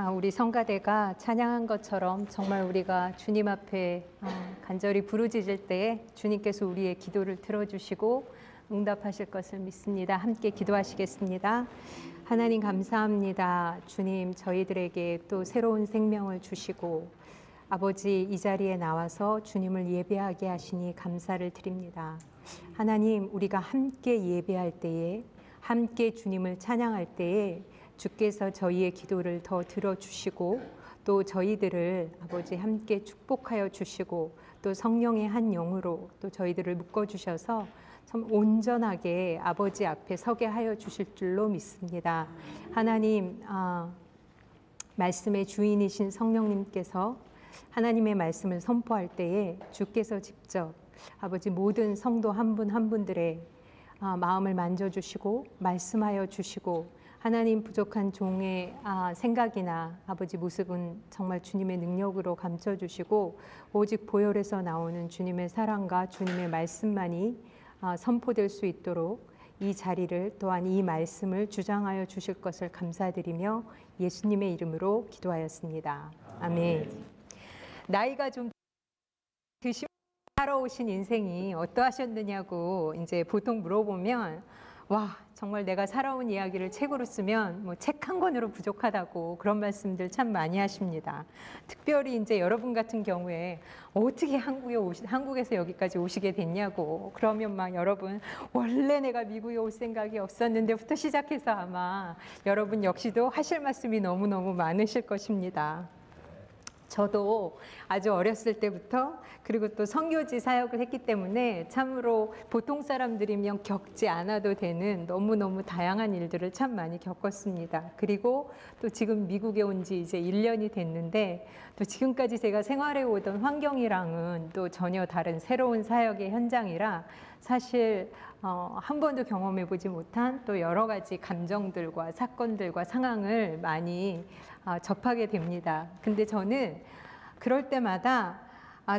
우리 성가대가 찬양한 것처럼 정말 우리가 주님 앞에 간절히 부르짖을 때에 주님께서 우리의 기도를 들어주시고 응답하실 것을 믿습니다. 함께 기도하시겠습니다. 하나님 감사합니다. 주님, 저희들에게 또 새로운 생명을 주시고 아버지, 이 자리에 나와서 주님을 예배하게 하시니 감사를 드립니다. 하나님, 우리가 함께 예배할 때에, 함께 주님을 찬양할 때에 주께서 저희의 기도를 더 들어주시고 또 저희들을 아버지 함께 축복하여 주시고 또 성령의 한 영으로 또 저희들을 묶어주셔서 참 온전하게 아버지 앞에 서게 하여 주실 줄로 믿습니다. 하나님, 말씀의 주인이신 성령님께서 하나님의 말씀을 선포할 때에 주께서 직접 아버지 모든 성도 한 분 한 분들의 마음을 만져주시고 말씀하여 주시고 하나님 부족한 종의 생각이나 아버지 모습은 정말 주님의 능력으로 감춰주시고 오직 보혈에서 나오는 주님의 사랑과 주님의 말씀만이 선포될 수 있도록 이 자리를 또한 이 말씀을 주장하여 주실 것을 감사드리며 예수님의 이름으로 기도하였습니다. 아멘. 나이가 좀 드시고 살아오신 인생이 어떠하셨느냐고 이제 보통 물어보면 와, 정말 내가 살아온 이야기를 책으로 쓰면 뭐 책 한 권으로 부족하다고 그런 말씀들 참 많이 하십니다. 특별히 이제 여러분 같은 경우에 어떻게 한국에서 여기까지 오시게 됐냐고 그러면 막 여러분 원래 내가 미국에 올 생각이 없었는데부터 시작해서 아마 여러분 역시도 하실 말씀이 너무너무 많으실 것입니다. 저도 아주 어렸을 때부터 그리고 또 선교지 사역을 했기 때문에 참으로 보통 사람들이면 겪지 않아도 되는 너무너무 다양한 일들을 참 많이 겪었습니다. 그리고 또 지금 미국에 온 지 이제 1년이 됐는데 또 지금까지 제가 생활해 오던 환경이랑은 또 전혀 다른 새로운 사역의 현장이라 사실 한 번도 경험해 보지 못한 또 여러 가지 감정들과 사건들과 상황을 많이 접하게 됩니다. 근데 저는 그럴 때마다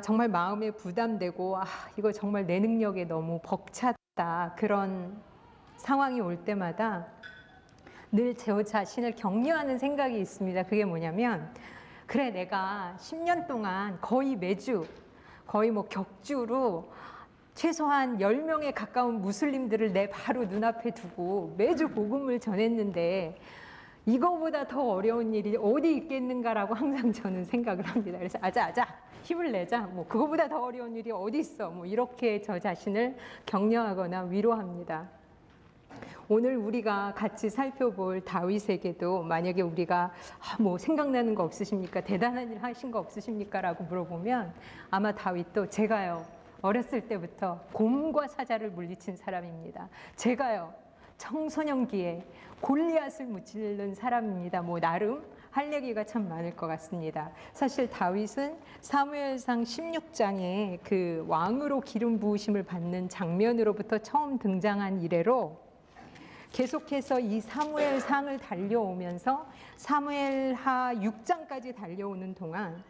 정말 마음에 부담되고 이거 정말 내 능력에 너무 벅찼다 그런 상황이 올 때마다 늘 제 자신을 격려하는 생각이 있습니다. 그게 뭐냐면 그래, 내가 10년 동안 거의 매주 거의 뭐 격주로 최소한 10명에 가까운 무슬림들을 내 바로 눈앞에 두고 매주 복음을 전했는데 이거보다 더 어려운 일이 어디 있겠는가라고 항상 저는 생각을 합니다. 그래서 아자 힘을 내자, 뭐 그거보다 더 어려운 일이 어디 있어, 뭐 이렇게 저 자신을 격려하거나 위로합니다. 오늘 우리가 같이 살펴볼 다윗에게도 만약에 우리가 뭐 생각나는 거 없으십니까? 대단한 일 하신 거 없으십니까? 라고 물어보면 아마 다윗도 제가요 어렸을 때부터 곰과 사자를 물리친 사람입니다. 제가요 청소년기에 골리앗을 무찌른 사람입니다. 뭐 나름 할 얘기가 참 많을 것 같습니다. 사실 다윗은 사무엘상 16장에 그 왕으로 기름 부으심을 받는 장면으로부터 처음 등장한 이래로 계속해서 이 사무엘상을 달려오면서 사무엘하 6장까지 달려오는 동안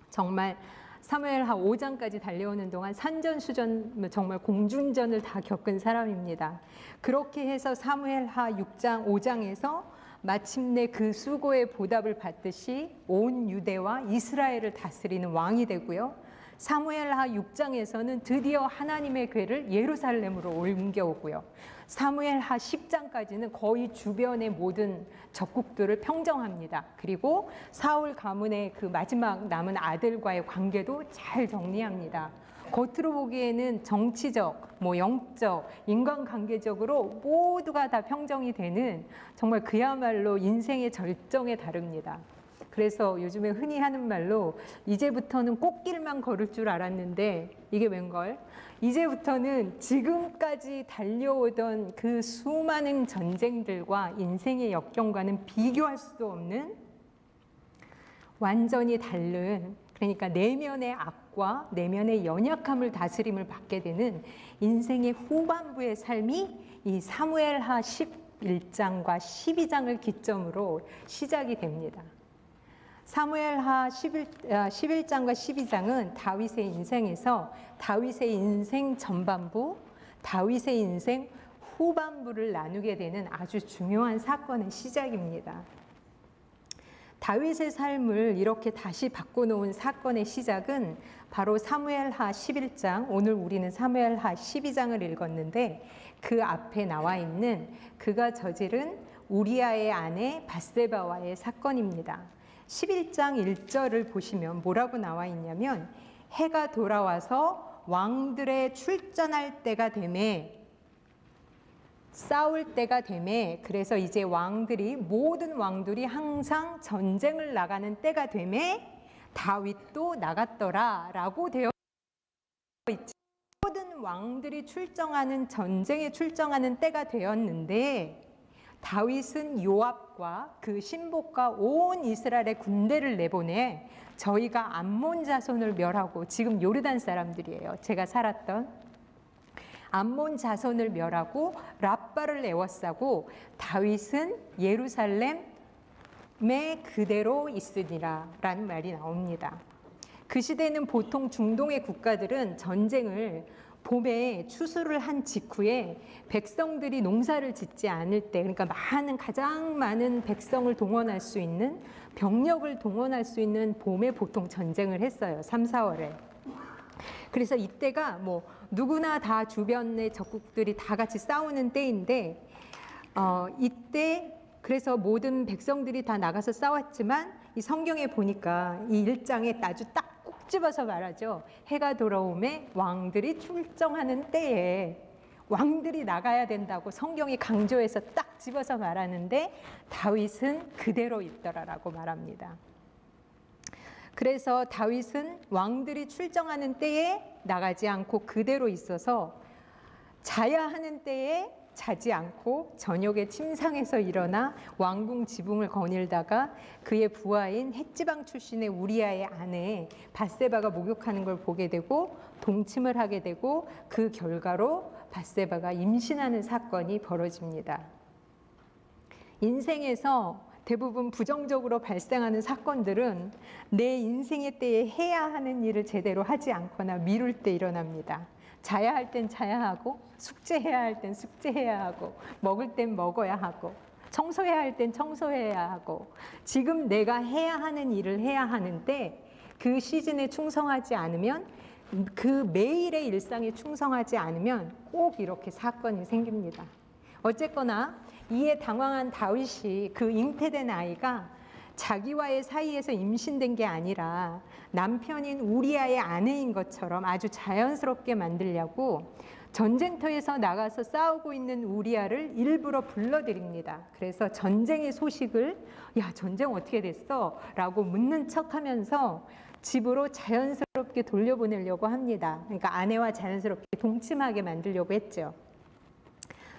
정말 사무엘하 5장까지 달려오는 동안 산전수전 정말 공중전을 다 겪은 사람입니다. 그렇게 해서 사무엘하 6장 5장에서 마침내 그 수고의 보답을 받듯이 온 유대와 이스라엘을 다스리는 왕이 되고요. 사무엘하 6장에서는 드디어 하나님의 궤를 예루살렘으로 옮겨오고요. 사무엘하 10장까지는 거의 주변의 모든 적국들을 평정합니다. 그리고 사울 가문의 그 마지막 남은 아들과의 관계도 잘 정리합니다. 겉으로 보기에는 정치적, 뭐 영적, 인간관계적으로 모두가 다 평정이 되는 정말 그야말로 인생의 절정에 다릅니다. 그래서 요즘에 흔히 하는 말로 이제부터는 꽃길만 걸을 줄 알았는데 이게 웬걸? 이제부터는 지금까지 달려오던 그 수많은 전쟁들과 인생의 역경과는 비교할 수도 없는 완전히 다른, 그러니까 내면의 악과 내면의 연약함을 다스림을 받게 되는 인생의 후반부의 삶이 이 사무엘하 11장과 12장을 기점으로 시작이 됩니다. 사무엘하 11장과 12장은 다윗의 인생에서 다윗의 인생 전반부, 다윗의 인생 후반부를 나누게 되는 아주 중요한 사건의 시작입니다. 다윗의 삶을 이렇게 다시 바꿔놓은 사건의 시작은 바로 사무엘하 11장, 오늘 우리는 사무엘하 12장을 읽었는데 그 앞에 나와 있는 그가 저지른 우리아의 아내 밧세바와의 사건입니다. 11장 1절을 보시면 뭐라고 나와 있냐면 해가 돌아와서 왕들의 출전할 때가 되매 싸울 때가 되매 그래서 이제 모든 왕들이 항상 전쟁을 나가는 때가 되매 다윗도 나갔더라 라고 되어 있죠. 모든 왕들이 전쟁에 출정하는 때가 되었는데 다윗은 요압과 그 신복과 온 이스라엘의 군대를 내보내 저희가 암몬 자손을 멸하고 지금 요르단 사람들이에요. 제가 살았던 암몬 자손을 멸하고 랍바를 에워싸고 다윗은 예루살렘에 그대로 있으니라 라는 말이 나옵니다. 그 시대는 보통 중동의 국가들은 전쟁을 봄에 추수를 한 직후에 백성들이 농사를 짓지 않을 때, 그러니까 가장 많은 백성을 동원할 수 있는, 병력을 동원할 수 있는 봄에 보통 전쟁을 했어요. 3, 4월에. 그래서 이때가 누구나 다 주변의 적국들이 다 같이 싸우는 때인데 이때 그래서 모든 백성들이 다 나가서 싸웠지만 이 성경에 보니까 이 1장에 아주 딱 꼭 집어서 말하죠. 해가 돌아오매 왕들이 출정하는 때에 왕들이 나가야 된다고 성경이 강조해서 딱 집어서 말하는데 다윗은 그대로 있더라라고 말합니다. 그래서 다윗은 왕들이 출정하는 때에 나가지 않고 그대로 있어서 자야 하는 때에 자지 않고 저녁에 침상에서 일어나 왕궁 지붕을 거닐다가 그의 부하인 헷지방 출신의 우리아의 아내 밧세바가 목욕하는 걸 보게 되고 동침을 하게 되고 그 결과로 밧세바가 임신하는 사건이 벌어집니다. 인생에서 대부분 부정적으로 발생하는 사건들은 내 인생의 때에 해야 하는 일을 제대로 하지 않거나 미룰 때 일어납니다. 자야 할 땐 자야 하고 숙제해야 할 땐 숙제해야 하고 먹을 땐 먹어야 하고 청소해야 할 땐 청소해야 하고 지금 내가 해야 하는 일을 해야 하는데 그 시즌에 충성하지 않으면 그 매일의 일상에 충성하지 않으면 꼭 이렇게 사건이 생깁니다. 어쨌거나 이에 당황한 다윗이 그 잉태된 아이가 자기와의 사이에서 임신된 게 아니라 남편인 우리아의 아내인 것처럼 아주 자연스럽게 만들려고 전쟁터에서 나가서 싸우고 있는 우리아를 일부러 불러들입니다. 그래서 전쟁의 소식을 야 전쟁 어떻게 됐어? 라고 묻는 척하면서 집으로 자연스럽게 돌려보내려고 합니다. 그러니까 아내와 자연스럽게 동침하게 만들려고 했죠.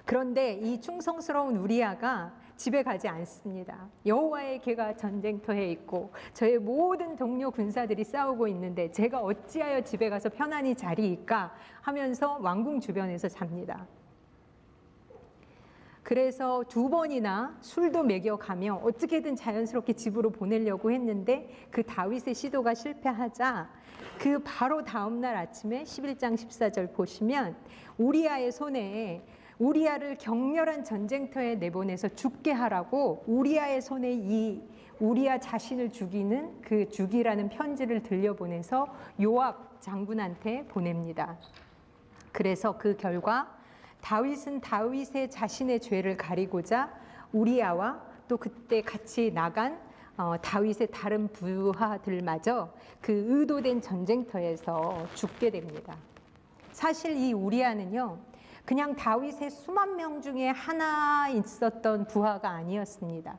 그런데 이 충성스러운 우리아가 집에 가지 않습니다. 여호와의 궤가 전쟁터에 있고 저의 모든 동료 군사들이 싸우고 있는데 제가 어찌하여 집에 가서 편안히 자리일까 하면서 왕궁 주변에서 잡니다. 그래서 2번이나 술도 먹여가며 어떻게든 자연스럽게 집으로 보내려고 했는데 그 다윗의 시도가 실패하자 그 바로 다음날 아침에 11장 14절 보시면 우리아의 손에 우리아를 격렬한 전쟁터에 내보내서 죽게 하라고 우리아의 손에 이 우리아 자신을 죽이는 그 죽이라는 편지를 들려보내서 요압 장군한테 보냅니다. 그래서 그 결과 다윗은 다윗의 자신의 죄를 가리고자 우리아와 또 그때 같이 나간 다윗의 다른 부하들마저 그 의도된 전쟁터에서 죽게 됩니다. 사실 이 우리아는요 그냥 다윗의 수만 명 중에 하나 있었던 부하가 아니었습니다.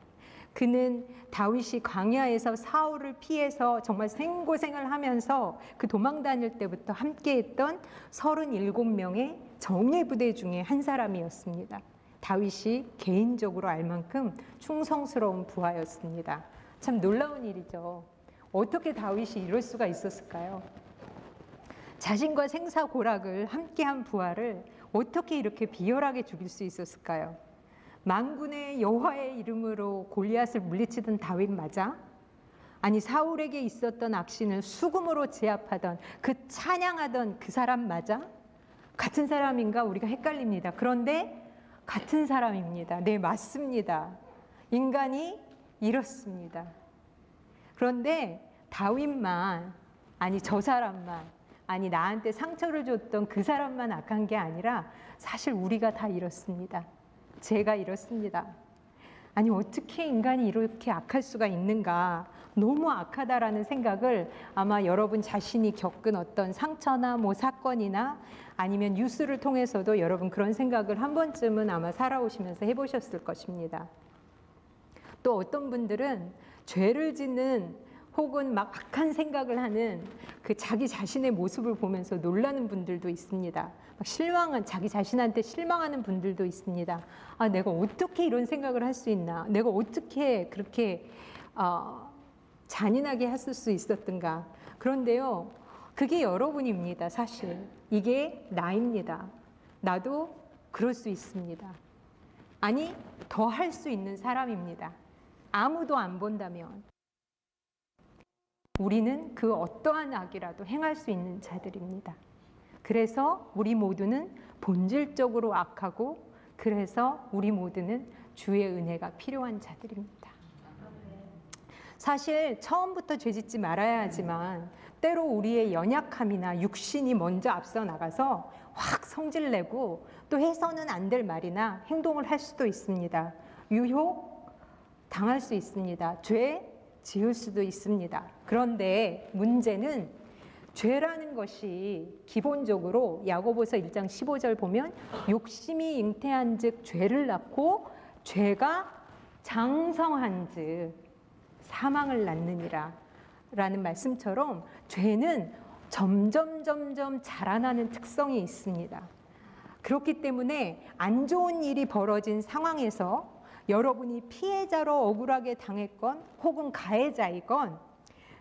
그는 다윗이 광야에서 사울을 피해서 정말 생고생을 하면서 그 도망 다닐 때부터 함께했던 37명의 정예부대 중에 한 사람이었습니다. 다윗이 개인적으로 알 만큼 충성스러운 부하였습니다. 참 놀라운 일이죠. 어떻게 다윗이 이럴 수가 있었을까요? 자신과 생사고락을 함께한 부하를 어떻게 이렇게 비열하게 죽일 수 있었을까요? 만군의 여호와의 이름으로 골리앗을 물리치던 다윗 맞아? 아니 사울에게 있었던 악신을 수금으로 제압하던 그 찬양하던 그 사람 맞아? 같은 사람인가 우리가 헷갈립니다. 그런데 같은 사람입니다. 네 맞습니다. 인간이 이렇습니다. 그런데 다윗만, 아니 저 사람만, 아니 나한테 상처를 줬던 그 사람만 악한 게 아니라 사실 우리가 다 이렇습니다. 제가 이렇습니다. 아니 어떻게 인간이 이렇게 악할 수가 있는가, 너무 악하다라는 생각을 아마 여러분 자신이 겪은 어떤 상처나 뭐 사건이나 아니면 뉴스를 통해서도 여러분 그런 생각을 한 번쯤은 아마 살아오시면서 해보셨을 것입니다. 또 어떤 분들은 죄를 짓는 혹은 막 악한 생각을 하는 그 자기 자신의 모습을 보면서 놀라는 분들도 있습니다. 막 실망한, 자기 자신한테 실망하는 분들도 있습니다. 아, 내가 어떻게 이런 생각을 할 수 있나? 내가 어떻게 그렇게 잔인하게 했을 수 있었던가? 그런데요, 그게 여러분입니다, 사실. 이게 나입니다. 나도 그럴 수 있습니다. 아니, 더 할 수 있는 사람입니다. 아무도 안 본다면. 우리는 그 어떠한 악이라도 행할 수 있는 자들입니다. 그래서 우리 모두는 본질적으로 악하고, 그래서 우리 모두는 주의 은혜가 필요한 자들입니다. 사실 처음부터 죄짓지 말아야 하지만 때로 우리의 연약함이나 육신이 먼저 앞서 나가서 확 성질내고 또 해서는 안 될 말이나 행동을 할 수도 있습니다. 유혹 당할 수 있습니다. 죄 지을 수도 있습니다. 그런데 문제는 죄라는 것이 기본적으로 야고보서 1장 15절 보면 욕심이 잉태한 즉 죄를 낳고 죄가 장성한 즉 사망을 낳느니라 라는 말씀처럼 죄는 점점 자라나는 특성이 있습니다. 그렇기 때문에 안 좋은 일이 벌어진 상황에서 여러분이 피해자로 억울하게 당했건 혹은 가해자이건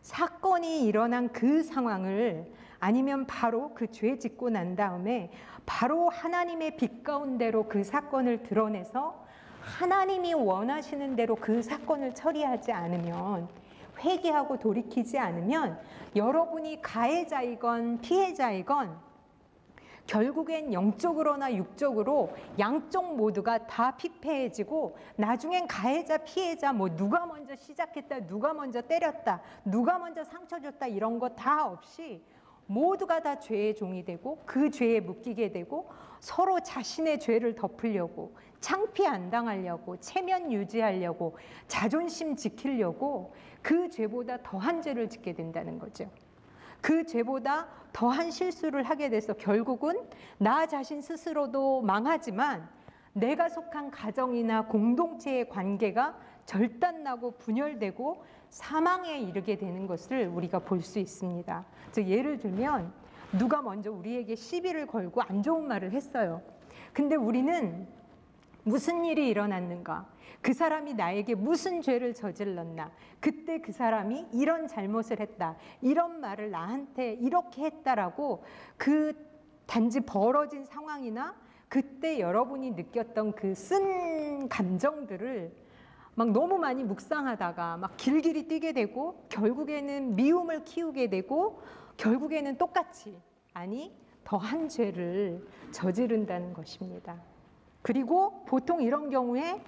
사건이 일어난 그 상황을 아니면 바로 그 죄 짓고 난 다음에 바로 하나님의 빛 가운데로 그 사건을 드러내서 하나님이 원하시는 대로 그 사건을 처리하지 않으면, 회개하고 돌이키지 않으면 여러분이 가해자이건 피해자이건 결국엔 영적으로나 육적으로 양쪽 모두가 다 피폐해지고 나중엔 가해자 피해자 뭐 누가 먼저 시작했다, 누가 먼저 때렸다, 누가 먼저 상처 줬다 이런 거 다 없이 모두가 다 죄의 종이 되고 그 죄에 묶이게 되고 서로 자신의 죄를 덮으려고, 창피 안 당하려고, 체면 유지하려고, 자존심 지키려고 그 죄보다 더한 죄를 짓게 된다는 거죠. 그 죄보다 더한 실수를 하게 돼서 결국은 나 자신 스스로도 망하지만 내가 속한 가정이나 공동체의 관계가 절단나고 분열되고 사망에 이르게 되는 것을 우리가 볼 수 있습니다. 즉 예를 들면 누가 먼저 우리에게 시비를 걸고 안 좋은 말을 했어요. 근데 우리는 무슨 일이 일어났는가? 그 사람이 나에게 무슨 죄를 저질렀나? 그때 그 사람이 이런 잘못을 했다. 이런 말을 나한테 이렇게 했다라고 그 단지 벌어진 상황이나 그때 여러분이 느꼈던 그 쓴 감정들을 막 너무 많이 묵상하다가 막 길길이 뛰게 되고 결국에는 미움을 키우게 되고 결국에는 똑같이, 아니 더한 죄를 저지른다는 것입니다. 그리고 보통 이런 경우에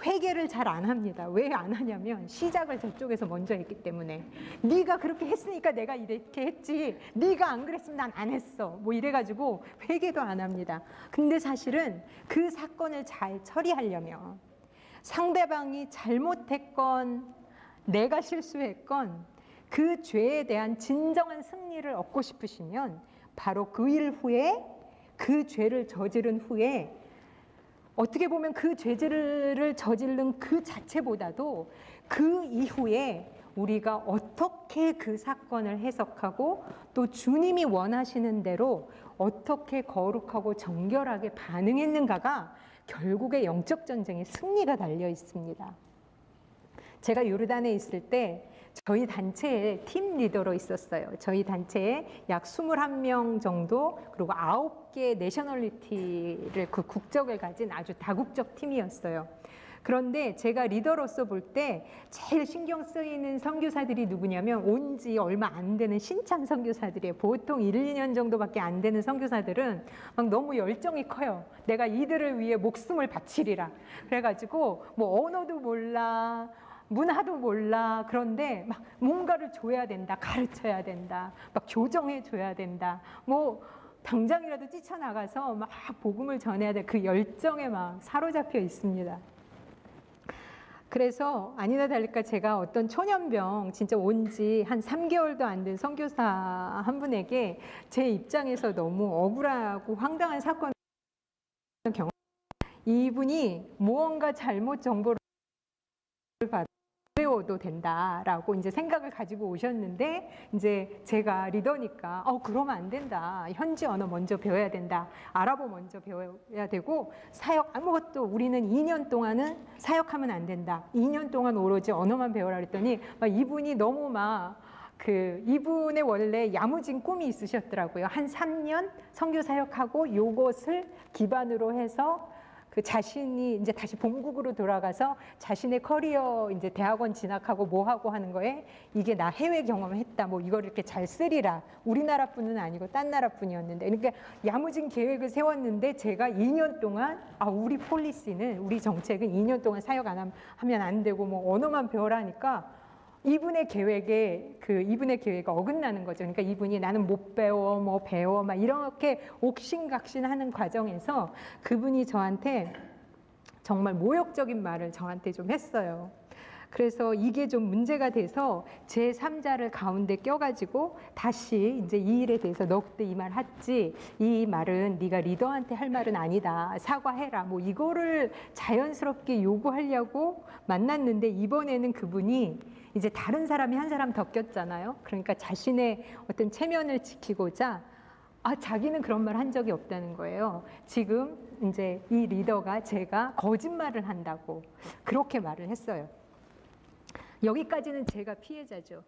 회개를 잘 안 합니다. 왜 안 하냐면 시작을 저쪽에서 먼저 했기 때문에. 네가 그렇게 했으니까 내가 이렇게 했지, 네가 안 그랬으면 난 안 했어, 뭐 이래가지고 회개도 안 합니다. 근데 사실은 그 사건을 잘 처리하려면 상대방이 잘못했건 내가 실수했건 그 죄에 대한 진정한 승리를 얻고 싶으시면 바로 그 일 후에, 그 죄를 저지른 후에, 어떻게 보면 그 죄를 저지른 그 자체보다도 그 이후에 우리가 어떻게 그 사건을 해석하고 또 주님이 원하시는 대로 어떻게 거룩하고 정결하게 반응했는가가 결국에 영적 전쟁의 승리가 달려 있습니다. 제가 요르단에 있을 때 저희 단체에 팀 리더로 있었어요. 저희 단체에 약 21명 정도, 그리고 9개의 내셔널리티를, 그 국적을 가진 아주 다국적 팀이었어요. 그런데 제가 리더로서 볼 때 제일 신경 쓰이는 선교사들이 누구냐면 온 지 얼마 안 되는 신참 선교사들이에요. 보통 1, 2년 정도밖에 안 되는 선교사들은 막 너무 열정이 커요. 내가 이들을 위해 목숨을 바치리라. 그래가지고 뭐 언어도 몰라, 문화도 몰라. 그런데 막 뭔가를 줘야 된다. 가르쳐야 된다. 막 교정해 줘야 된다. 뭐 당장이라도 뛰쳐나가서 막 복음을 전해야 돼. 그 열정에 막 사로잡혀 있습니다. 그래서 아니나 다를까 제가 어떤 초년병 진짜 온 지 한 3개월도 안 된 선교사 한 분에게 제 입장에서 너무 억울하고 황당한 사건을 경험. 이분이 무언가 잘못 정보를 받아 배워도 된다라고 이제 생각을 가지고 오셨는데, 이제 제가 리더니까 그러면 안 된다. 현지 언어 먼저 배워야 된다. 아랍어 먼저 배워야 되고, 사역 아무것도 우리는 2년 동안은 사역하면 안 된다. 2년 동안 오로지 언어만 배워라 그랬더니 막 이분이 너무 이분의 원래 야무진 꿈이 있으셨더라고요. 한 3년 선교 사역하고 요것을 기반으로 해서 그 자신이 이제 다시 본국으로 돌아가서 자신의 커리어 이제 대학원 진학하고 뭐 하고 하는 거에 이게 나 해외 경험을 했다. 뭐 이걸 이렇게 잘 쓰리라. 우리나라 분은 아니고 딴 나라 분이었는데. 그러니까 야무진 계획을 세웠는데 제가 2년 동안 우리 폴리시는 우리 정책은 2년 동안 사역 안 하면 안 되고 뭐 언어만 배워라 하니까 이분의 계획에 이분의 계획이 어긋나는 거죠. 그러니까 이분이 나는 못 배워, 뭐 배워, 막 이렇게 옥신각신하는 과정에서 그분이 저한테 정말 모욕적인 말을 저한테 좀 했어요. 그래서 이게 좀 문제가 돼서 제 3자를 가운데 껴가지고 다시 이제 이 일에 대해서 너 그때 이 말 했지? 이 말은 네가 리더한테 할 말은 아니다. 사과해라. 뭐 이거를 자연스럽게 요구하려고 만났는데 이번에는 그분이 이제 다른 사람이 한 사람 더 꼈잖아요. 그러니까 자신의 어떤 체면을 지키고자 자기는 그런 말 한 적이 없다는 거예요. 지금 이제 이 리더가 제가 거짓말을 한다고 그렇게 말을 했어요. 여기까지는 제가 피해자죠.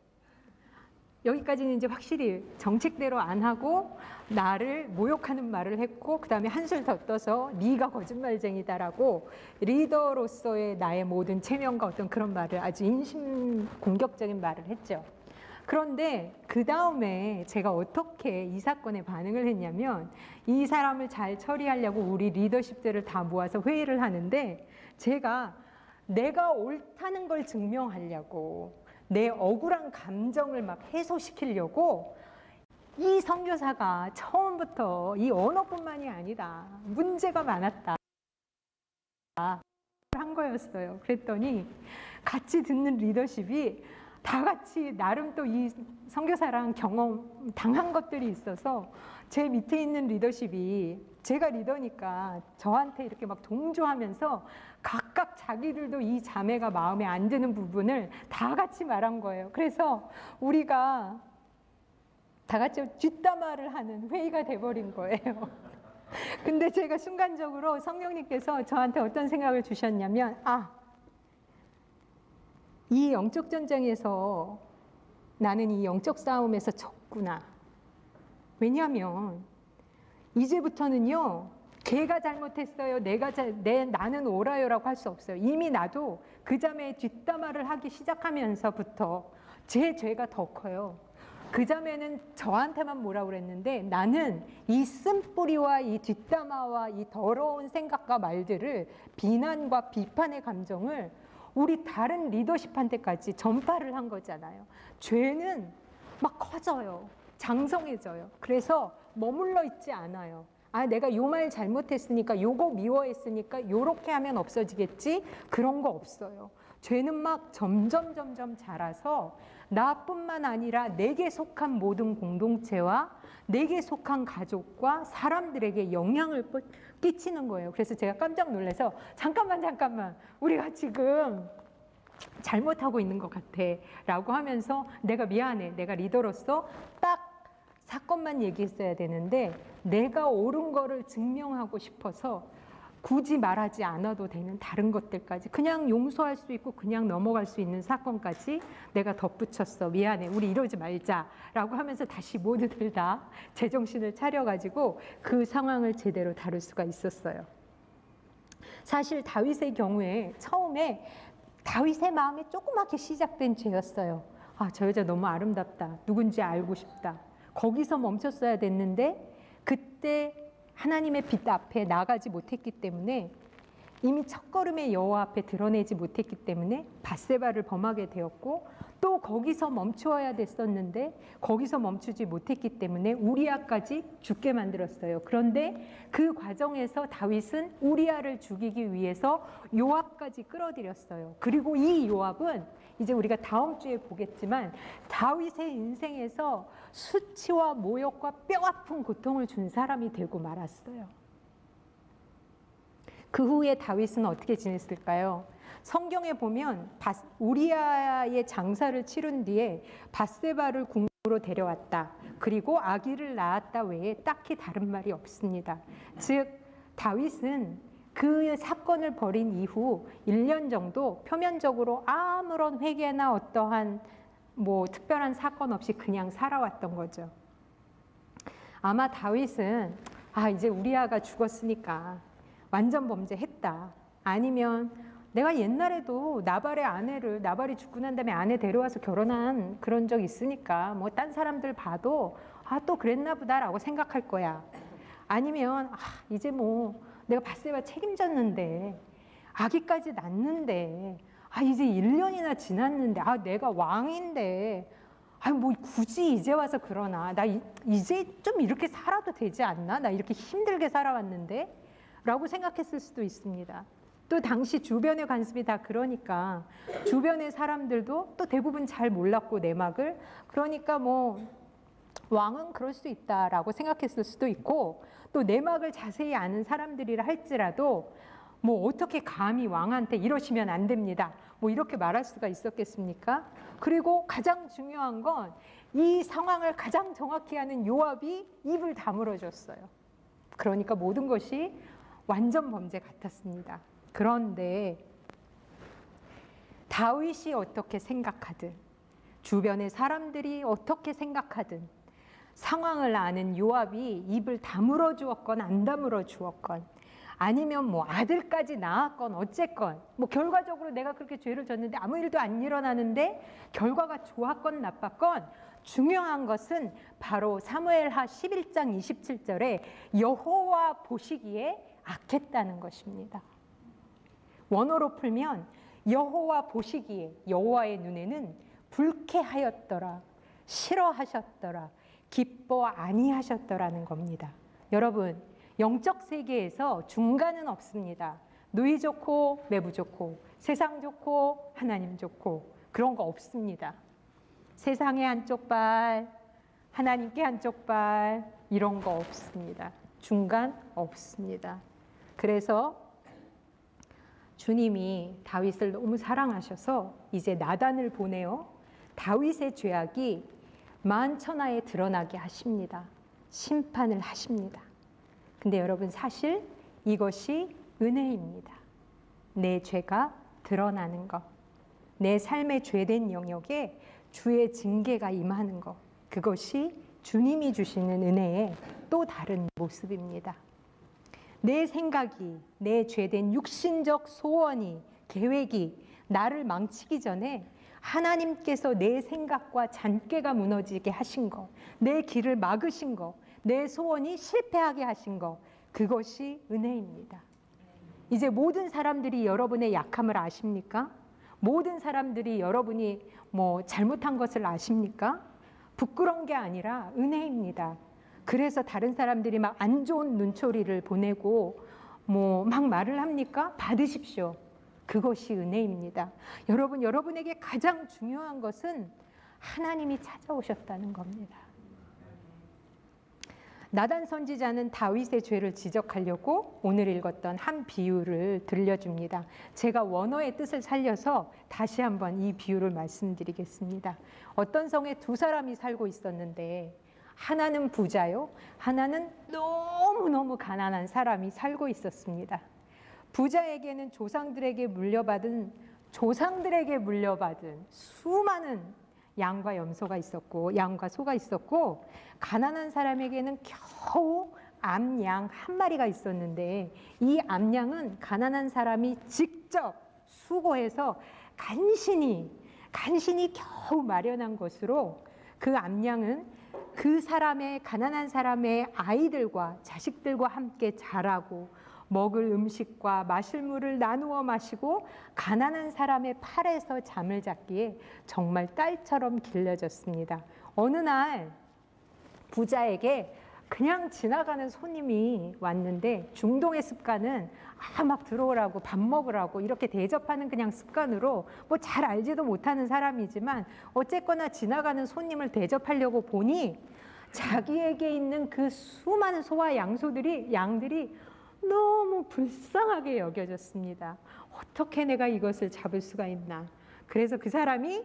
여기까지는 이제 확실히 정책대로 안 하고 나를 모욕하는 말을 했고, 그 다음에 한술 더 떠서 네가 거짓말쟁이다라고 리더로서의 나의 모든 체면과 어떤 그런 말을, 아주 인신 공격적인 말을 했죠. 그런데 그 다음에 제가 어떻게 이 사건에 반응을 했냐면, 이 사람을 잘 처리하려고 우리 리더십들을 다 모아서 회의를 하는데, 제가 내가 옳다는 걸 증명하려고, 내 억울한 감정을 막 해소시키려고 이 선교사가 처음부터 이 언어뿐만이 아니다, 문제가 많았다 한 거였어요. 그랬더니 같이 듣는 리더십이 다 같이 나름 또 이 선교사랑 경험 당한 것들이 있어서 제 밑에 있는 리더십이, 제가 리더니까 저한테 이렇게 막 동조하면서 각각 자기들도 이 자매가 마음에 안 드는 부분을 다 같이 말한 거예요. 그래서 우리가 다 같이 뒷담화를 하는 회의가 돼버린 거예요. 근데 제가 순간적으로 성령님께서 저한테 어떤 생각을 주셨냐면, 이 영적 전쟁에서 나는 이 영적 싸움에서 졌구나. 왜냐하면 이제부터는요, 걔가 잘못했어요, 나는 옳아요라고 할 수 없어요. 이미 나도 그 자매의 뒷담화를 하기 시작하면서부터 제 죄가 더 커요. 그 자매는 저한테만 뭐라 그랬는데, 나는 이 쓴뿌리와 이 뒷담화와 이 더러운 생각과 말들을, 비난과 비판의 감정을 우리 다른 리더십한테까지 전파를 한 거잖아요. 죄는 막 커져요. 장성해져요. 그래서 머물러 있지 않아요. 내가 요 말 잘못했으니까, 요거 미워했으니까 요렇게 하면 없어지겠지? 그런 거 없어요. 죄는 막 점점 자라서 나뿐만 아니라 내게 속한 모든 공동체와 내게 속한 가족과 사람들에게 영향을 끼치는 거예요. 그래서 제가 깜짝 놀라서 잠깐만 우리가 지금 잘못하고 있는 것 같아 라고 하면서, 내가 미안해, 내가 리더로서 딱 사건만 얘기했어야 되는데 내가 옳은 거를 증명하고 싶어서 굳이 말하지 않아도 되는 다른 것들까지, 그냥 용서할 수 있고 그냥 넘어갈 수 있는 사건까지 내가 덧붙였어. 미안해, 우리 이러지 말자 라고 하면서 다시 모두들 다 제정신을 차려가지고 그 상황을 제대로 다룰 수가 있었어요. 사실 다윗의 경우에 처음에 다윗의 마음에 조그맣게 시작된 죄였어요. 저 여자 너무 아름답다, 누군지 알고 싶다. 거기서 멈췄어야 됐는데 그때 하나님의 빛 앞에 나가지 못했기 때문에 이미 첫걸음에 여호와 앞에 드러내지 못했기 때문에 밧세바를 범하게 되었고, 또 거기서 멈추어야 됐었는데 거기서 멈추지 못했기 때문에 우리아까지 죽게 만들었어요. 그런데 그 과정에서 다윗은 우리아를 죽이기 위해서 요압까지 끌어들였어요. 그리고 이 요압은 이제 우리가 다음 주에 보겠지만 다윗의 인생에서 수치와 모욕과 뼈아픈 고통을 준 사람이 되고 말았어요. 그 후에 다윗은 어떻게 지냈을까요? 성경에 보면 우리아의 장사를 치른 뒤에 밧세바를 궁으로 데려왔다. 그리고 아기를 낳았다 외에 딱히 다른 말이 없습니다. 즉 다윗은 그 사건을 벌인 이후 1년 정도 표면적으로 아무런 회개나 어떠한 특별한 사건 없이 그냥 살아왔던 거죠. 아마 다윗은 이제 우리아가 죽었으니까 완전 범죄했다. 아니면 내가 옛날에도 나발이 죽고 난 다음에 아내 데려와서 결혼한 그런 적 있으니까 딴 사람들 봐도 또 그랬나 보다라고 생각할 거야. 아니면 이제 내가 밧세바 책임졌는데 아기까지 낳는데 이제 1년이나 지났는데 내가 왕인데 굳이 이제 와서 그러나, 나 이제 좀 이렇게 살아도 되지 않나? 나 이렇게 힘들게 살아왔는데? 라고 생각했을 수도 있습니다. 또 당시 주변의 관습이 다 그러니까 주변의 사람들도 또 대부분 잘 몰랐고 내막을, 그러니까 왕은 그럴 수 있다라고 생각했을 수도 있고, 또 내막을 자세히 아는 사람들이라 할지라도 어떻게 감히 왕한테 이러시면 안 됩니다, 이렇게 말할 수가 있었겠습니까? 그리고 가장 중요한 건 이 상황을 가장 정확히 아는 요압이 입을 다물어 줬어요. 그러니까 모든 것이 완전 범죄 같았습니다. 그런데 다윗이 어떻게 생각하든, 주변의 사람들이 어떻게 생각하든, 상황을 아는 요압이 입을 다물어 주었건 안 다물어 주었건, 아니면 아들까지 낳았건 어쨌건, 결과적으로 내가 그렇게 죄를 졌는데 아무 일도 안 일어나는데 결과가 좋았건 나빴건, 중요한 것은 바로 사무엘하 11장 27절에 여호와 보시기에 악했다는 것입니다. 원어로 풀면 여호와 보시기에, 여호와의 눈에는 불쾌하였더라, 싫어하셨더라, 기뻐 아니하셨더라는 겁니다. 여러분, 영적 세계에서 중간은 없습니다. 누이 좋고 매부 좋고, 세상 좋고 하나님 좋고, 그런 거 없습니다. 세상의 한쪽 발, 하나님께 한쪽 발, 이런 거 없습니다. 중간 없습니다. 그래서 주님이 다윗을 너무 사랑하셔서 이제 나단을 보내어 다윗의 죄악이 만천하에 드러나게 하십니다. 심판을 하십니다. 근데 여러분, 사실 이것이 은혜입니다. 내 죄가 드러나는 것, 내 삶의 죄된 영역에 주의 징계가 임하는 것, 그것이 주님이 주시는 은혜의 또 다른 모습입니다. 내 생각이, 내 죄된 육신적 소원이, 계획이 나를 망치기 전에 하나님께서 내 생각과 잔꾀가 무너지게 하신 것, 내 길을 막으신 것, 내 소원이 실패하게 하신 것, 그것이 은혜입니다. 이제 모든 사람들이 여러분의 약함을 아십니까? 모든 사람들이 여러분이 잘못한 것을 아십니까? 부끄러운 게 아니라 은혜입니다. 그래서 다른 사람들이 막 안 좋은 눈초리를 보내고 막 말을 합니까? 받으십시오. 그것이 은혜입니다. 여러분, 여러분에게 가장 중요한 것은 하나님이 찾아오셨다는 겁니다. 나단 선지자는 다윗의 죄를 지적하려고 오늘 읽었던 한 비유를 들려줍니다. 제가 원어의 뜻을 살려서 다시 한번 이 비유를 말씀드리겠습니다. 어떤 성에 두 사람이 살고 있었는데, 하나는 부자요, 하나는 너무너무 가난한 사람이 살고 있었습니다. 부자에게는 조상들에게 물려받은 수많은 양과 염소가 있었고, 양과 소가 있었고, 가난한 사람에게는 겨우 암양 한 마리가 있었는데, 이 암양은 가난한 사람이 직접 수고해서 간신히 겨우 마련한 것으로, 그 암양은 그 사람의, 가난한 사람의 아이들과 자식들과 함께 자라고 먹을 음식과 마실 물을 나누어 마시고 가난한 사람의 팔에서 잠을 잤기에 정말 딸처럼 길러졌습니다. 어느 날 부자에게 그냥 지나가는 손님이 왔는데 중동의 습관은 막 들어오라고 밥 먹으라고 이렇게 대접하는 그냥 습관으로 뭐 잘 알지도 못하는 사람이지만 어쨌거나 지나가는 손님을 대접하려고 보니 자기에게 있는 그 수많은 소와 양들이 너무 불쌍하게 여겨졌습니다. 어떻게 내가 이것을 잡을 수가 있나. 그래서 그 사람이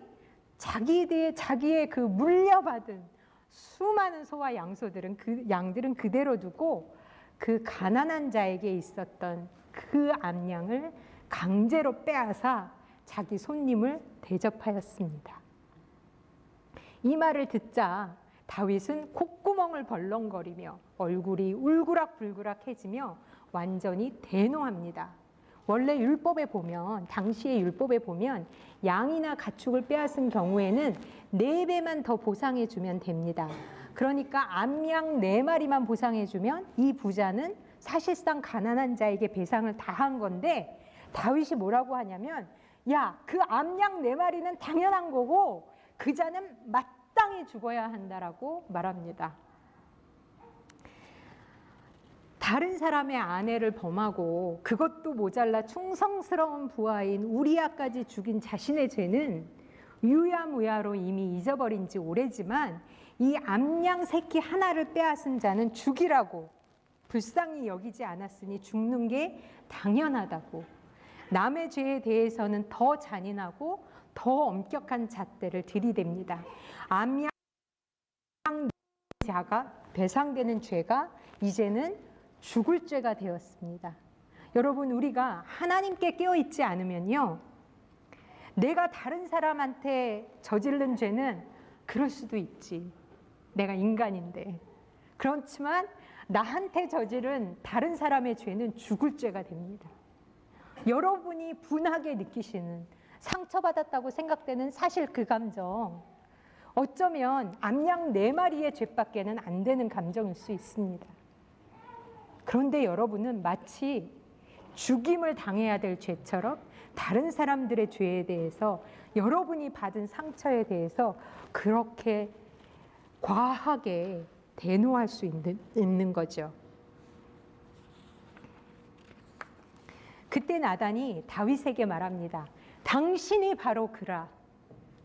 자기의 그 물려받은 수많은 소와 양들은 그대로 두고 그 가난한 자에게 있었던 그 암양을 강제로 빼앗아 자기 손님을 대접하였습니다. 이 말을 듣자 다윗은 콧구멍을 벌렁거리며 얼굴이 울그락불그락해지며 완전히 대노합니다. 원래 당시의 율법에 보면 양이나 가축을 빼앗은 경우에는 4배만 더 보상해주면 됩니다. 그러니까 암양 4마리만 보상해주면 이 부자는 사실상 가난한 자에게 배상을 다 한 건데 다윗이 뭐라고 하냐면 야, 그 암양 4마리는 당연한 거고 그 자는 마땅히 죽어야 한다라고 말합니다. 다른 사람의 아내를 범하고 그것도 모자라 충성스러운 부하인 우리아까지 죽인 자신의 죄는 유야무야로 이미 잊어버린 지 오래지만 이 암양 새끼 하나를 빼앗은 자는 죽이라고 불쌍히 여기지 않았으니 죽는 게 당연하다고, 남의 죄에 대해서는 더 잔인하고 더 엄격한 잣대를 들이댑니다. 암양 자가 배상되는 죄가 이제는 죽을 죄가 되었습니다. 여러분, 우리가 하나님께 깨어있지 않으면요, 내가 다른 사람한테 저지른 죄는 그럴 수도 있지. 내가 인간인데. 그렇지만 나한테 저지른 다른 사람의 죄는 죽을 죄가 됩니다. 여러분이 분하게 느끼시는, 상처받았다고 생각되는 사실 그 감정, 어쩌면 암양 4마리의 죄밖에는 안 되는 감정일 수 있습니다. 그런데 여러분은 마치 죽임을 당해야 될 죄처럼 다른 사람들의 죄에 대해서, 여러분이 받은 상처에 대해서 그렇게 과하게 대노할 수 있는 거죠. 그때 나단이 다윗에게 말합니다. 당신이 바로 그라.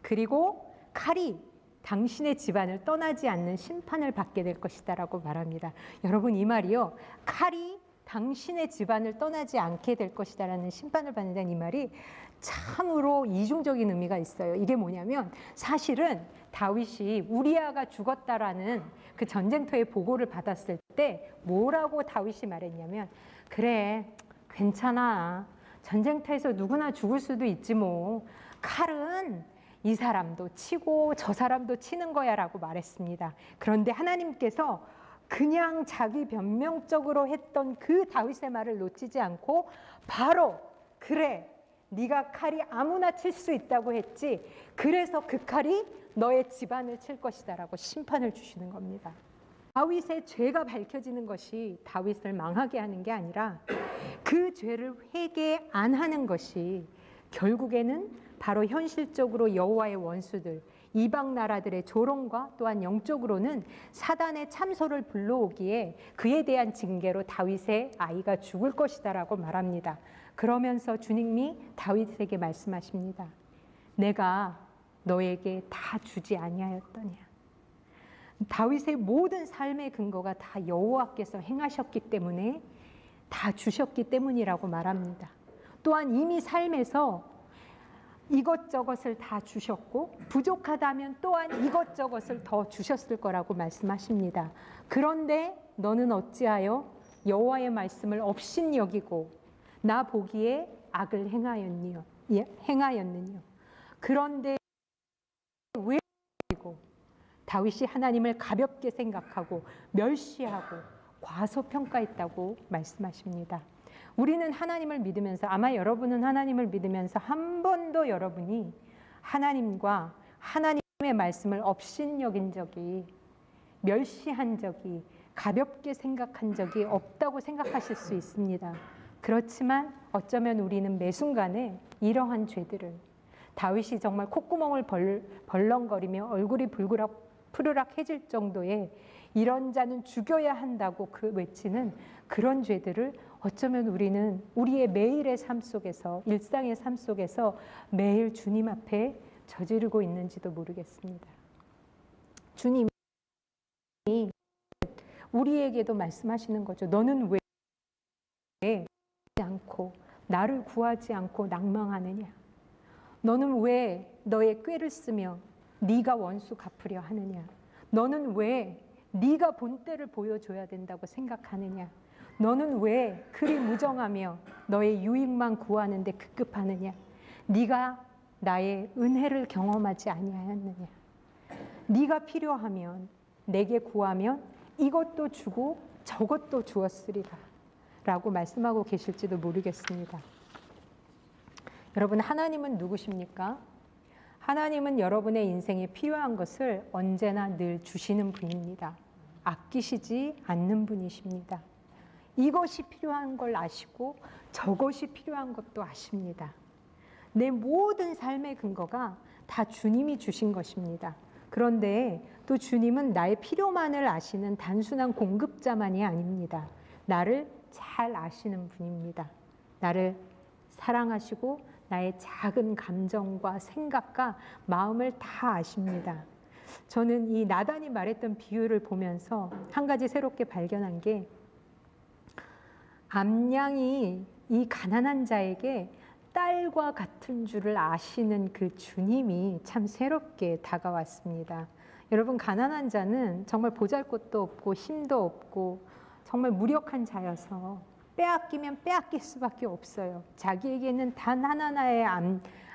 그리고 칼이 당신의 집안을 떠나지 않는 심판을 받게 될 것이다 라고 말합니다. 여러분, 이 말이요, 칼이 당신의 집안을 떠나지 않게 될 것이다 라는 심판을 받는다는 이 말이 참으로 이중적인 의미가 있어요. 이게 뭐냐면 사실은 다윗이 우리아가 죽었다라는 그 전쟁터의 보고를 받았을 때 뭐라고 다윗이 말했냐면, 그래, 괜찮아, 전쟁터에서 누구나 죽을 수도 있지 뭐, 칼은 이 사람도 치고 저 사람도 치는 거야 라고 말했습니다. 그런데 하나님께서 그냥 자기 변명적으로 했던 그 다윗의 말을 놓치지 않고 바로, 그래, 네가 칼이 아무나 칠 수 있다고 했지, 그래서 그 칼이 너의 집안을 칠 것이다 라고 심판을 주시는 겁니다. 다윗의 죄가 밝혀지는 것이 다윗을 망하게 하는 게 아니라 그 죄를 회개 안 하는 것이 결국에는 바로 현실적으로 여호와의 원수들, 이방 나라들의 조롱과 또한 영적으로는 사단의 참소를 불러오기에 그에 대한 징계로 다윗의 아이가 죽을 것이다 라고 말합니다. 그러면서 주님이 다윗에게 말씀하십니다. 내가 너에게 다 주지 아니하였더냐. 다윗의 모든 삶의 근거가 다 여호와께서 행하셨기 때문에, 다 주셨기 때문이라고 말합니다. 또한 이미 삶에서 이것저것을 다 주셨고 부족하다면 또한 이것저것을 더 주셨을 거라고 말씀하십니다. 그런데 너는 어찌하여 여호와의 말씀을 업신여기고 나 보기에 악을 행하였느냐. 그런데 왜 다윗이 하나님을 가볍게 생각하고 멸시하고 과소평가했다고 말씀하십니다. 우리는 하나님을 믿으면서, 아마 여러분은 하나님을 믿으면서 한 번도 여러분이 하나님과 하나님의 말씀을 업신여긴 적이, 멸시한 적이, 가볍게 생각한 적이 없다고 생각하실 수 있습니다. 그렇지만 어쩌면 우리는 매 순간에 이러한 죄들을, 다윗이 정말 콧구멍을 벌렁거리며 얼굴이 푸르락해질 정도의 이런 자는 죽여야 한다고 외치는 그런 죄들을 어쩌면 우리는 우리의 매일의 삶 속에서, 일상의 삶 속에서 매일 주님 앞에 저지르고 있는지도 모르겠습니다. 주님이 우리에게도 말씀하시는 거죠. 너는 왜 않고 나를 구하지 않고 낭망하느냐? 너는 왜 너의 꾀를 쓰며 네가 원수 갚으려 하느냐? 너는 왜 네가 본때를 보여줘야 된다고 생각하느냐? 너는 왜 그리 무정하며 너의 유익만 구하는 데 급급하느냐? 네가 나의 은혜를 경험하지 아니하였느냐? 네가 필요하면 내게 구하면 이것도 주고 저것도 주었으리라 라고 말씀하고 계실지도 모르겠습니다. 여러분, 하나님은 누구십니까? 하나님은 여러분의 인생에 필요한 것을 언제나 늘 주시는 분입니다. 아끼시지 않는 분이십니다. 이것이 필요한 걸 아시고 저것이 필요한 것도 아십니다. 내 모든 삶의 근거가 다 주님이 주신 것입니다. 그런데 또 주님은 나의 필요만을 아시는 단순한 공급자만이 아닙니다. 나를 잘 아시는 분입니다. 나를 사랑하시고 나의 작은 감정과 생각과 마음을 다 아십니다. 저는 이 나단이 말했던 비유를 보면서 한 가지 새롭게 발견한 게, 암양이 이 가난한 자에게 딸과 같은 줄을 아시는 그 주님이 참 새롭게 다가왔습니다. 여러분, 가난한 자는 정말 보잘것도 없고 힘도 없고 정말 무력한 자여서 빼앗기면 빼앗길 수밖에 없어요. 자기에게는 단 하나의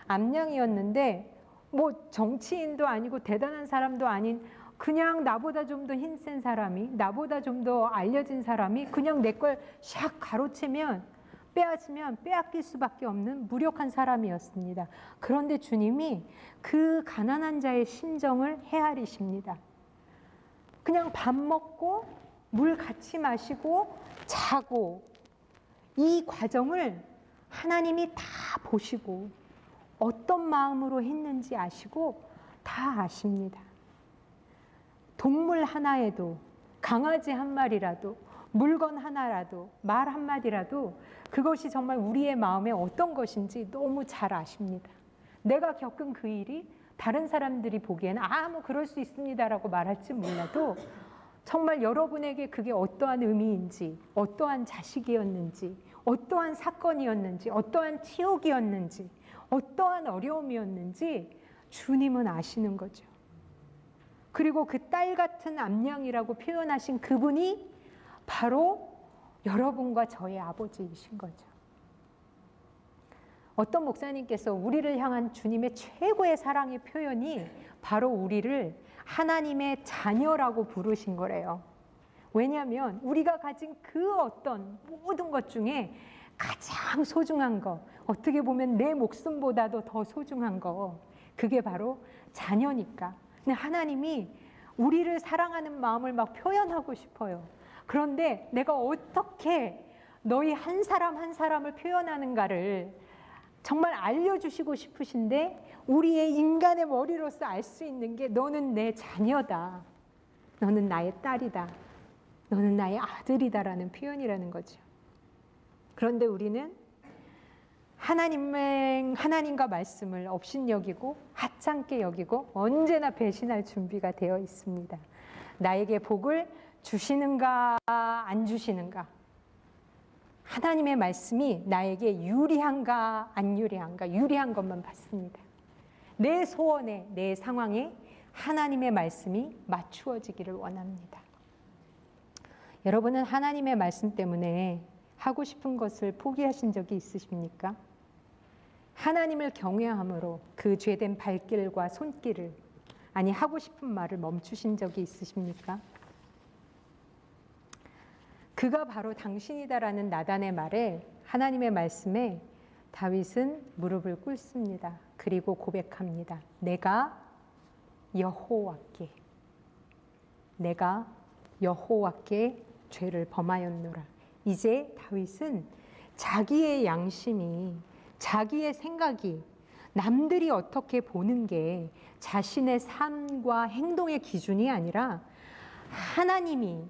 암양이었는데 뭐 정치인도 아니고 대단한 사람도 아닌 그냥 나보다 좀 더 힘센 사람이, 나보다 좀 더 알려진 사람이 그냥 내 걸 샥 가로채면, 빼앗으면 빼앗길 수밖에 없는 무력한 사람이었습니다. 그런데 주님이 그 가난한 자의 심정을 헤아리십니다. 그냥 밥 먹고 물 같이 마시고 자고, 이 과정을 하나님이 다 보시고 어떤 마음으로 했는지 아시고 다 아십니다. 동물 하나에도, 강아지 한 마리라도, 물건 하나라도, 말 한마디라도 그것이 정말 우리의 마음에 어떤 것인지 너무 잘 아십니다. 내가 겪은 그 일이 다른 사람들이 보기에는 뭐 그럴 수 있습니다라고 말할지 몰라도 정말 여러분에게 그게 어떠한 의미인지, 어떠한 자식이었는지, 어떠한 사건이었는지, 어떠한 치욕이었는지, 어떠한 어려움이었는지 주님은 아시는 거죠. 그리고 그 딸 같은 암양이라고 표현하신 그분이 바로 여러분과 저의 아버지이신 거죠. 어떤 목사님께서 우리를 향한 주님의 최고의 사랑의 표현이 바로 우리를 하나님의 자녀라고 부르신 거래요. 왜냐하면 우리가 가진 그 어떤 모든 것 중에 가장 소중한 거, 어떻게 보면 내 목숨보다도 더 소중한 거, 그게 바로 자녀니까. 근데 하나님이 우리를 사랑하는 마음을 막 표현하고 싶어요. 그런데 내가 어떻게 너희 한 사람 한 사람을 표현하는가를 정말 알려주시고 싶으신데, 우리의 인간의 머리로서 알 수 있는 게 너는 내 자녀다, 너는 나의 딸이다, 너는 나의 아들이다라는 표현이라는 거죠. 그런데 우리는 하나님과 말씀을 업신여기고 하찮게 여기고 언제나 배신할 준비가 되어 있습니다. 나에게 복을 주시는가 안 주시는가, 하나님의 말씀이 나에게 유리한가 안 유리한가, 유리한 것만 받습니다. 내 소원에, 내 상황에 하나님의 말씀이 맞추어지기를 원합니다. 여러분은 하나님의 말씀 때문에 하고 싶은 것을 포기하신 적이 있으십니까? 하나님을 경외함으로 그 죄된 발길과 손길을, 아니 하고 싶은 말을 멈추신 적이 있으십니까? 그가 바로 당신이다라는 나단의 말에, 하나님의 말씀에 다윗은 무릎을 꿇습니다. 그리고 고백합니다. 내가 여호와께 여호와께 죄를 범하였노라. 이제 다윗은 자기의 양심이, 자기의 생각이, 남들이 어떻게 보는 게 자신의 삶과 행동의 기준이 아니라 하나님이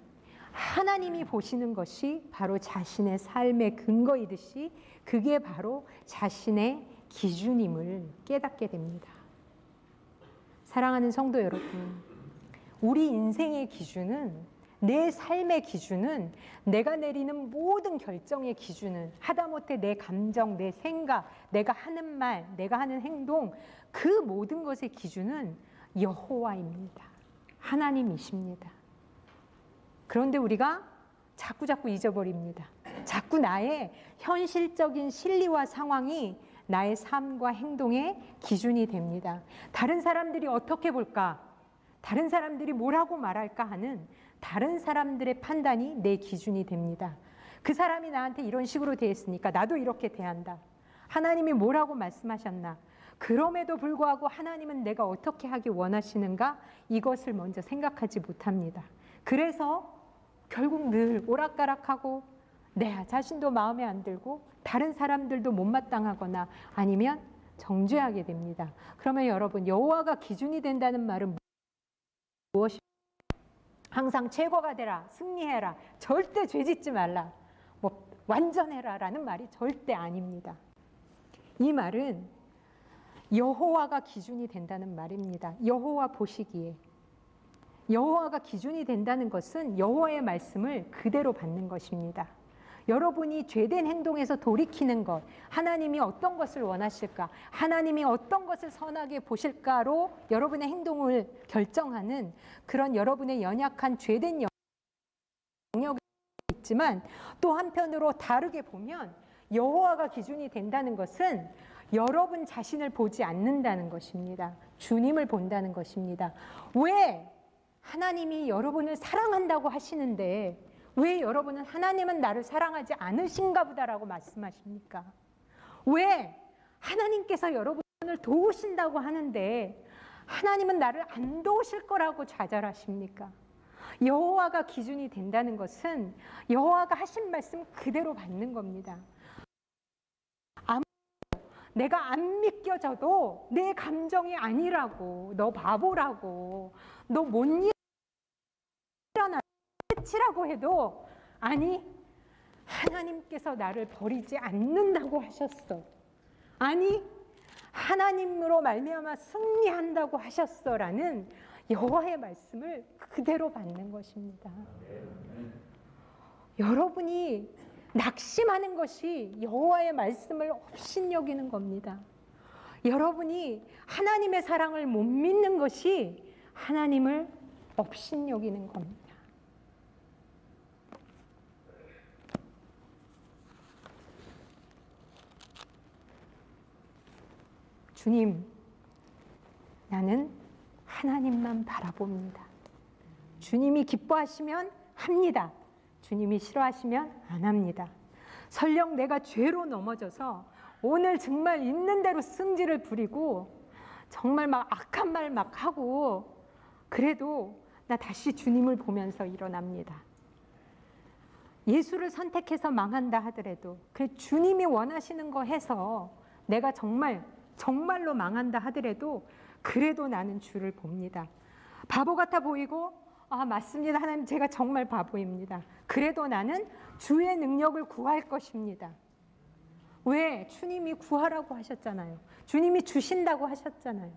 보시는 것이 바로 자신의 삶의 근거이듯이 그게 바로 자신의 기준임을 깨닫게 됩니다. 사랑하는 성도 여러분, 우리 인생의 기준은, 내 삶의 기준은, 내가 내리는 모든 결정의 기준은 하다못해 내 감정, 내 생각, 내가 하는 말, 내가 하는 행동, 그 모든 것의 기준은 여호와입니다. 하나님이십니다. 그런데 우리가 자꾸 잊어버립니다. 자꾸 나의 현실적인 실리와 상황이 나의 삶과 행동의 기준이 됩니다. 다른 사람들이 어떻게 볼까? 다른 사람들이 뭐라고 말할까 하는 다른 사람들의 판단이 내 기준이 됩니다. 그 사람이 나한테 이런 식으로 대했으니까 나도 이렇게 대한다. 하나님이 뭐라고 말씀하셨나? 그럼에도 불구하고 하나님은 내가 어떻게 하기 원하시는가? 이것을 먼저 생각하지 못합니다. 그래서 결국 늘 오락가락하고 내 자신도 마음에 안 들고 다른 사람들도 못마땅하거나 아니면 정죄하게 됩니다. 그러면 여러분, 여호와가 기준이 된다는 말은 무엇입니까? 항상 최고가 되라, 승리해라, 절대 죄짓지 말라, 뭐 완전해라 라는 말이 절대 아닙니다. 이 말은 여호와가 기준이 된다는 말입니다. 여호와 보시기에. 여호와가 기준이 된다는 것은 여호와의 말씀을 그대로 받는 것입니다. 여러분이 죄된 행동에서 돌이키는 것, 하나님이 어떤 것을 원하실까, 하나님이 어떤 것을 선하게 보실까로 여러분의 행동을 결정하는 그런 여러분의 연약한 죄된 영역이 있지만, 또 한편으로 다르게 보면 여호와가 기준이 된다는 것은 여러분 자신을 보지 않는다는 것입니다. 주님을 본다는 것입니다. 왜 하나님이 여러분을 사랑한다고 하시는데 왜 여러분은 하나님은 나를 사랑하지 않으신가 보다라고 말씀하십니까? 왜 하나님께서 여러분을 도우신다고 하는데 하나님은 나를 안 도우실 거라고 좌절하십니까? 여호와가 기준이 된다는 것은 여호와가 하신 말씀 그대로 받는 겁니다. 내가 안 믿겨져도 내 감정이 아니라고, 너 바보라고, 너 못 일어나 치라고 해도 아니, 하나님께서 나를 버리지 않는다고 하셨어. 아니, 하나님으로 말미암아 승리한다고 하셨어라는 여호와의 말씀을 그대로 받는 것입니다. 여러분이 낙심하는 것이 여호와의 말씀을 업신여기는 겁니다. 여러분이 하나님의 사랑을 못 믿는 것이 하나님을 업신여기는 겁니다. 주님, 나는 하나님만 바라봅니다. 주님이 기뻐하시면 합니다. 주님이 싫어하시면 안 합니다. 설령 내가 죄로 넘어져서 오늘 정말 있는 대로 승질을 부리고 정말 막 악한 말 막 하고 그래도 나 다시 주님을 보면서 일어납니다. 예수를 선택해서 망한다 하더라도 그 주님이 원하시는 거 해서 내가 정말로 망한다 하더라도 그래도 나는 주를 봅니다. 바보 같아 보이고 맞습니다. 하나님, 제가 정말 바보입니다. 그래도 나는 주의 능력을 구할 것입니다. 왜? 주님이 구하라고 하셨잖아요. 주님이 주신다고 하셨잖아요.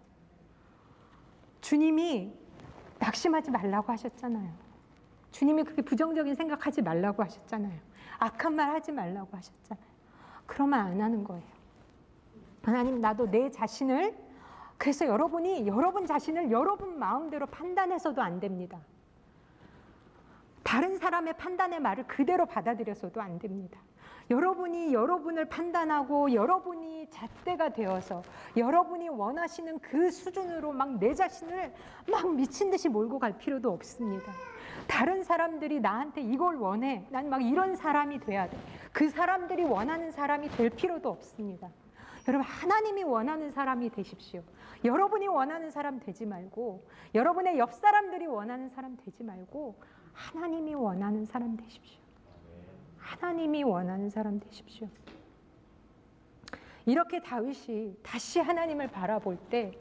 주님이 낙심하지 말라고 하셨잖아요. 주님이 그렇게 부정적인 생각하지 말라고 하셨잖아요. 악한 말 하지 말라고 하셨잖아요. 그러면 안 하는 거예요. 하나님, 나도 내 자신을, 그래서 여러분이 여러분 자신을 여러분 마음대로 판단해서도 안 됩니다. 다른 사람의 판단의 말을 그대로 받아들여서도 안 됩니다. 여러분이 여러분을 판단하고 여러분이 잣대가 되어서 여러분이 원하시는 그 수준으로 막 내 자신을 막 미친 듯이 몰고 갈 필요도 없습니다. 다른 사람들이 나한테 이걸 원해, 난 막 이런 사람이 돼야 돼, 그 사람들이 원하는 사람이 될 필요도 없습니다. 여러분, 하나님이 원하는 사람이 되십시오. 여러분이 원하는 사람 되지 말고, 여러분의 옆 사람들이 원하는 사람 되지 말고 하나님이 원하는 사람 되십시오. 하나님이 원하는 사람 되십시오. 이렇게 다윗이 다시 하나님을 바라볼 때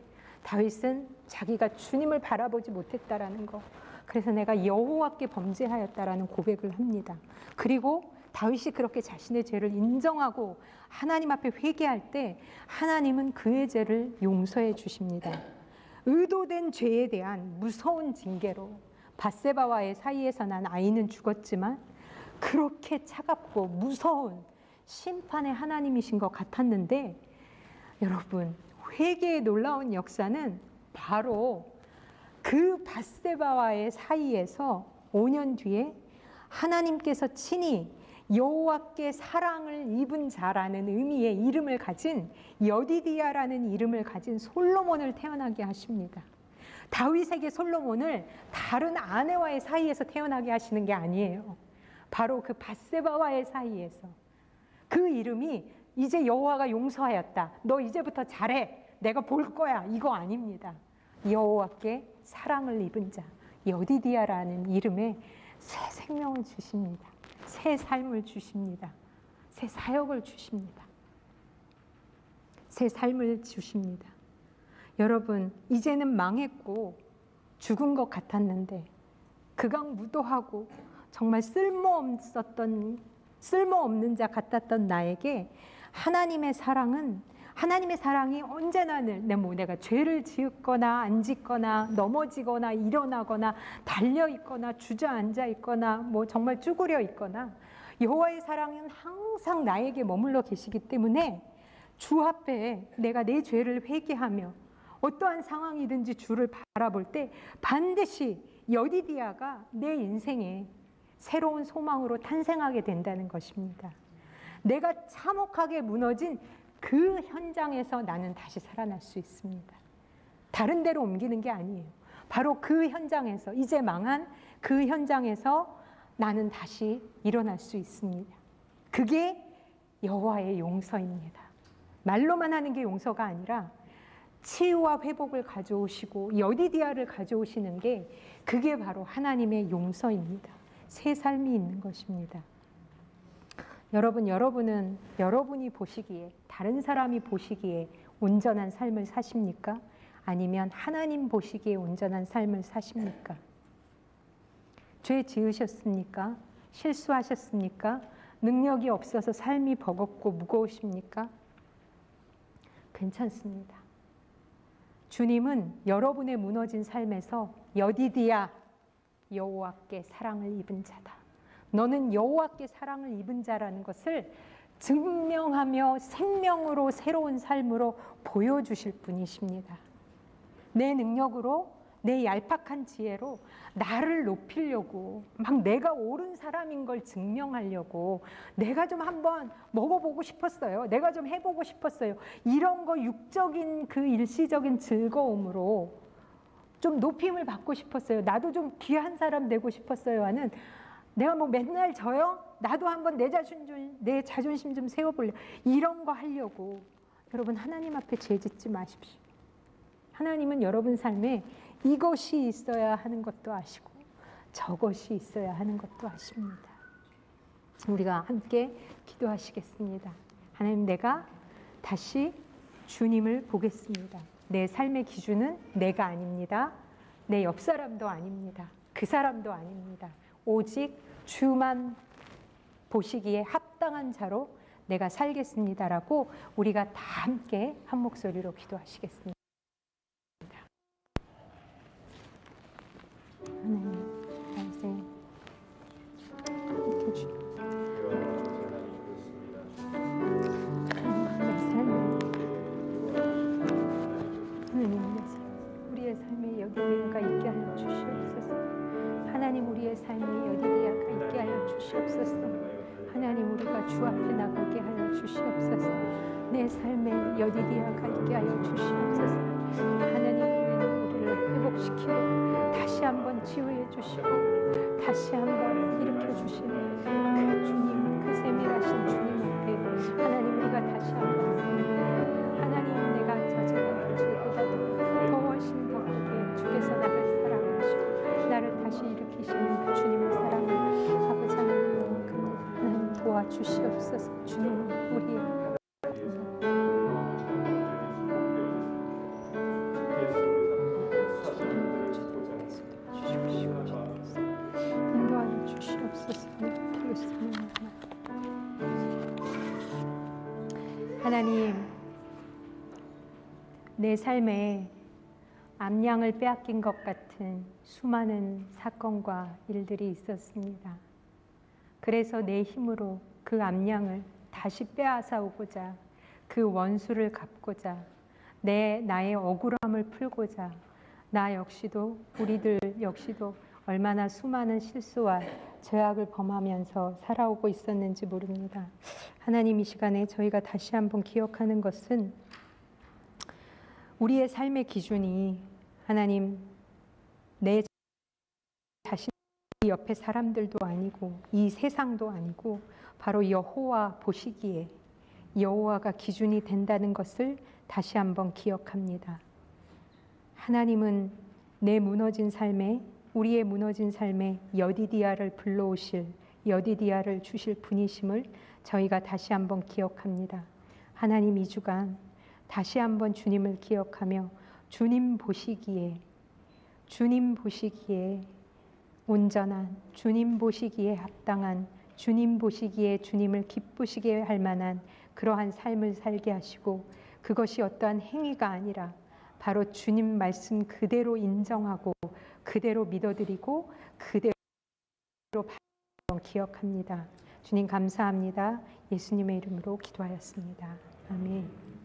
다윗은 자기가 주님을 바라보지 못했다라는 거, 그래서 내가 여호와께 범죄하였다라는 고백을 합니다. 그리고 다윗이 그렇게 자신의 죄를 인정하고 하나님 앞에 회개할 때 하나님은 그의 죄를 용서해 주십니다. 의도된 죄에 대한 무서운 징계로 밧세바와의 사이에서 난 아이는 죽었지만 그렇게 차갑고 무서운 심판의 하나님이신 것 같았는데, 여러분, 회개의 놀라운 역사는 바로 그 밧세바와의 사이에서 5년 뒤에 하나님께서 친히 여호와께 사랑을 입은 자라는 의미의 이름을 가진 여디디야라는 이름을 가진 솔로몬을 태어나게 하십니다. 다윗에게 솔로몬을 다른 아내와의 사이에서 태어나게 하시는 게 아니에요. 바로 그 밧세바와의 사이에서. 그 이름이 이제 여호와가 용서하였다, 너 이제부터 잘해, 내가 볼 거야, 이거 아닙니다. 여호와께 사랑을 입은 자, 여디디야라는 이름에 새 생명을 주십니다. 새 삶을 주십니다. 새 사역을 주십니다. 새 삶을 주십니다. 여러분, 이제는 망했고 죽은 것 같았는데 극악무도하고 정말 쓸모없는 자 같았던 나에게 하나님의 사랑이 언제나 내가 죄를 지었거나 안 짓거나 넘어지거나 일어나거나 달려있거나 주저앉아있거나 뭐 정말 쭈그려 있거나, 여호와의 사랑은 항상 나에게 머물러 계시기 때문에 주 앞에 내가 내 죄를 회개하며 어떠한 상황이든지 주를 바라볼 때 반드시 여디디야가 내 인생에 새로운 소망으로 탄생하게 된다는 것입니다. 내가 참혹하게 무너진 그 현장에서 나는 다시 살아날 수 있습니다. 다른 데로 옮기는 게 아니에요. 바로 그 현장에서, 이제 망한 그 현장에서 나는 다시 일어날 수 있습니다. 그게 여호와의 용서입니다. 말로만 하는 게 용서가 아니라 치유와 회복을 가져오시고 여디디야를 가져오시는 게, 그게 바로 하나님의 용서입니다. 새 삶이 있는 것입니다. 여러분은 여러분이 보시기에, 다른 사람이 보시기에 온전한 삶을 사십니까? 아니면 하나님 보시기에 온전한 삶을 사십니까? 죄 지으셨습니까? 실수하셨습니까? 능력이 없어서 삶이 버겁고 무거우십니까? 괜찮습니다. 주님은 여러분의 무너진 삶에서 여디디야, 여호와께 사랑을 입은 자다, 너는 여호와께 사랑을 입은 자라는 것을 증명하며 생명으로 새로운 삶으로 보여주실 분이십니다. 내 능력으로, 내 얄팍한 지혜로 나를 높이려고, 막 내가 옳은 사람인 걸 증명하려고, 내가 좀 한번 먹어보고 싶었어요, 내가 좀 해보고 싶었어요, 이런 거 육적인 그 일시적인 즐거움으로 좀 높임을 받고 싶었어요, 나도 좀 귀한 사람 되고 싶었어요 하는, 내가 뭐 맨날 져요? 나도 한번 내 자존심 좀 세워볼래, 이런 거 하려고 여러분 하나님 앞에 죄 짓지 마십시오. 하나님은 여러분 삶에 이것이 있어야 하는 것도 아시고 저것이 있어야 하는 것도 아십니다. 우리가 함께 기도하시겠습니다. 하나님, 내가 다시 주님을 보겠습니다. 내 삶의 기준은 내가 아닙니다. 내 옆 사람도 아닙니다. 그 사람도 아닙니다. 오직 주만 보시기에 합당한 자로 내가 살겠습니다라고 우리가 다 함께 한 목소리로 기도하시겠습니다. 하나님, 말씀 함께 주님, 내 삶을, 하나님, 내 삶, 우리의 삶에 여디디야가 있게 하여 주시옵소서. 하나님, 우리의 삶에 여디디야가 있게 하여 주시옵소서. 하나님, 우리가 주 앞에 나가게 하여 주시옵소서. 내 삶에 여디디야가 있게 하여 주시옵소서. 하나님, 우리를 회복시키고 다시 한번 치유해 주시고 다시 한번 일으켜 주시는 그 주님, 그 세밀하신 주님 앞에 하나님, 우리가 다시 한번 섭니다. 하나님, 내가 저질렀던 죄보다도 더 훨씬 더 크게 주께서 나를 사랑하시고 나를 다시 일으키시는 그 주님을 인도하 주시옵소서. 주님 우리의 인도하여 주시옵소서. 하나님, 내 삶에 암양을 빼앗긴 것 같은 수많은 사건과 일들이 있었습니다. 그래서 내 힘으로 그 암양을 다시 빼앗아 오고자, 그 원수를 갚고자, 나의 억울함을 풀고자, 나 역시도, 우리들 역시도 얼마나 수많은 실수와 죄악을 범하면서 살아오고 있었는지 모릅니다. 하나님, 이 시간에 저희가 다시 한번 기억하는 것은 우리의 삶의 기준이 하나님, 내 자신, 이 옆에 사람들도 아니고 이 세상도 아니고 바로 여호와 보시기에 여호와가 기준이 된다는 것을 다시 한번 기억합니다. 하나님은 내 무너진 삶에, 우리의 무너진 삶에 여디디아를 불러오실, 여디디아를 주실 분이심을 저희가 다시 한번 기억합니다. 하나님, 이 주간 다시 한번 주님을 기억하며 주님 보시기에 온전한, 주님 보시기에 합당한, 주님 보시기에 주님을 기쁘시게 할 만한 그러한 삶을 살게 하시고, 그것이 어떠한 행위가 아니라 바로 주님 말씀 그대로 인정하고 그대로 믿어드리고 그대로 기억합니다. 주님 감사합니다. 예수님의 이름으로 기도하였습니다. 아멘.